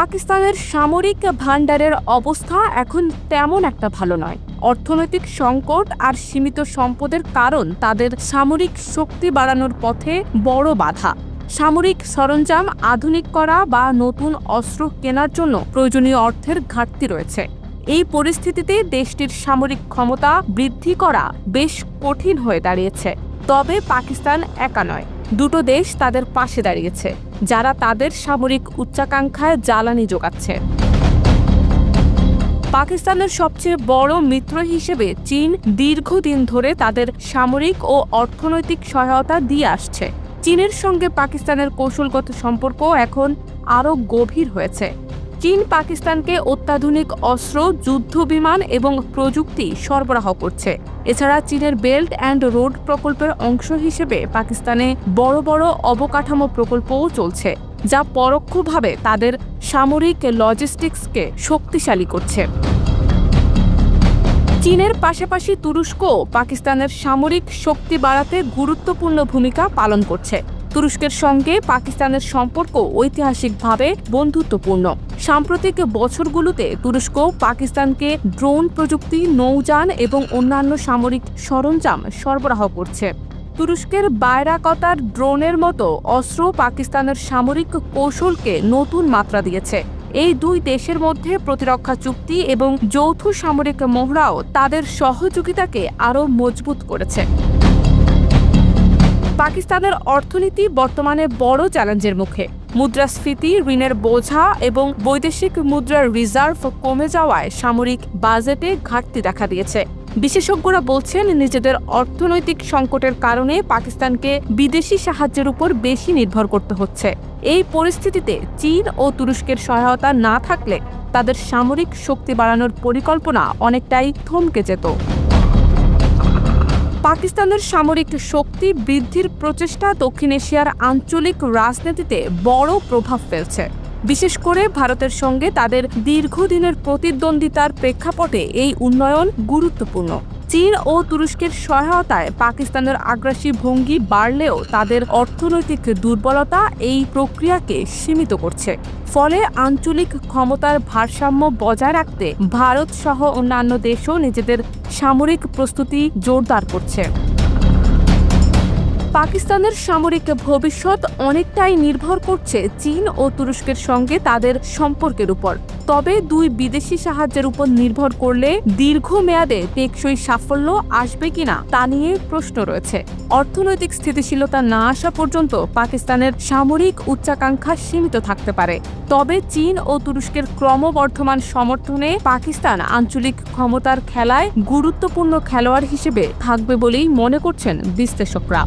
পাকিস্তানের সামরিক ভান্ডারের অবস্থা এখন তেমন একটা ভালো নয়। অর্থনৈতিক সংকট আর সীমিত সম্পদের কারণ তাদের সামরিক শক্তি বাড়ানোর পথে বড় বাধা। সামরিক সরঞ্জাম আধুনিক করা বা নতুন অস্ত্র কেনার জন্য প্রয়োজনীয় অর্থের ঘাটতি রয়েছে। এই পরিস্থিতিতে দেশটির সামরিক ক্ষমতা বৃদ্ধি করা বেশ কঠিন হয়ে দাঁড়িয়েছে। তবে পাকিস্তান একা নয়, দুটো দেশ তাদের পাশে দাঁড়িয়েছে, যারা তাদের সামরিক উচ্চাকাঙ্ক্ষায় জ্বালানি যোগাচ্ছে। পাকিস্তানের সবচেয়ে বড় মিত্র হিসেবে চীন দীর্ঘদিন ধরে তাদের সামরিক ও অর্থনৈতিক সহায়তা দিয়ে আসছে। চীনের সঙ্গে পাকিস্তানের কৌশলগত সম্পর্ক এখন আরও গভীর হয়েছে। চীন পাকিস্তানকে অত্যাধুনিক অস্ত্র, যুদ্ধবিমান এবং প্রযুক্তি সরবরাহ করছে। এছাড়া চীনের বেল্ট অ্যান্ড রোড প্রকল্পের অংশ হিসেবে পাকিস্তানে বড় বড় অবকাঠামো প্রকল্পও চলছে, যা পরোক্ষভাবে তাদের সামরিক লজিস্টিক্সকে শক্তিশালী করছে। চীনের পাশাপাশি তুরস্কও পাকিস্তানের সামরিক শক্তি বাড়াতে গুরুত্বপূর্ণ ভূমিকা পালন করছে। তুরস্কের সঙ্গে পাকিস্তানের সম্পর্ক ঐতিহাসিকভাবে বন্ধুত্বপূর্ণ। সাম্প্রতিক বছরগুলোতে তুরস্ক পাকিস্তানকে ড্রোন প্রযুক্তি, নৌযান এবং অন্যান্য সামরিক সরঞ্জাম সরবরাহ করছে। তুরস্কের বায়রাকতার ড্রোনের মতো অস্ত্র পাকিস্তানের সামরিক কৌশলকে নতুন মাত্রা দিয়েছে। এই দুই দেশের মধ্যে প্রতিরক্ষা চুক্তি এবং যৌথ সামরিক মহড়াও তাদের সহযোগিতাকে আরও মজবুত করেছে। পাকিস্তানের অর্থনীতি বর্তমানে বড় চ্যালেঞ্জের মুখে। মুদ্রাস্ফীতি, ঋণের বোঝা এবং বৈদেশিক মুদ্রার রিজার্ভ কমে যাওয়ায় সামরিক বাজেটে ঘাটতি দেখা দিয়েছে। বিশেষজ্ঞরা বলছেন, নিজেদের অর্থনৈতিক সংকটের কারণে পাকিস্তানকে বিদেশি সাহায্যের উপর বেশি নির্ভর করতে হচ্ছে। এই পরিস্থিতিতে চীন ও তুরস্কের সহায়তা না থাকলে তাদের সামরিক শক্তি বাড়ানোর পরিকল্পনা অনেকটাই থমকে যেত। পাকিস্তানের সামরিক শক্তি বৃদ্ধির প্রচেষ্টা দক্ষিণ এশিয়ার আঞ্চলিক রাজনীতিতে বড় প্রভাব ফেলছে। বিশেষ করে ভারতের সঙ্গে তাদের দীর্ঘদিনের প্রতিদ্বন্দ্বিতার প্রেক্ষাপটে এই উন্নয়ন গুরুত্বপূর্ণ। চীন ও তুরস্কের সহায়তায় পাকিস্তানের আগ্রাসী ভঙ্গি বাড়লেও তাদের অর্থনৈতিক দুর্বলতা এই প্রক্রিয়াকে সীমিত করছে। ফলে আঞ্চলিক ক্ষমতার ভারসাম্য বজায় রাখতে ভারত সহ অন্যান্য দেশও নিজেদের সামরিক প্রস্তুতি জোরদার করছে। পাকিস্তানের সামরিক ভবিষ্যৎ অনেকটাই নির্ভর করছে চীন ও তুরস্কের সঙ্গে তাদের সম্পর্কের উপর। তবে দুই বিদেশি সাহায্যের উপর নির্ভর করলে দীর্ঘমেয়াদে টেকসই সাফল্য আসবে কিনা তা নিয়ে প্রশ্ন রয়েছে। অর্থনৈতিক স্থিতিশীলতা না আসা পর্যন্ত পাকিস্তানের সামরিক উচ্চাকাঙ্ক্ষা সীমিত থাকতে পারে। তবে চীন ও তুরস্কের ক্রমবর্ধমান সমর্থনে পাকিস্তান আঞ্চলিক ক্ষমতার খেলায় গুরুত্বপূর্ণ খেলোয়াড় হিসেবে থাকবে বলেই মনে করছেন বিশ্লেষকরা।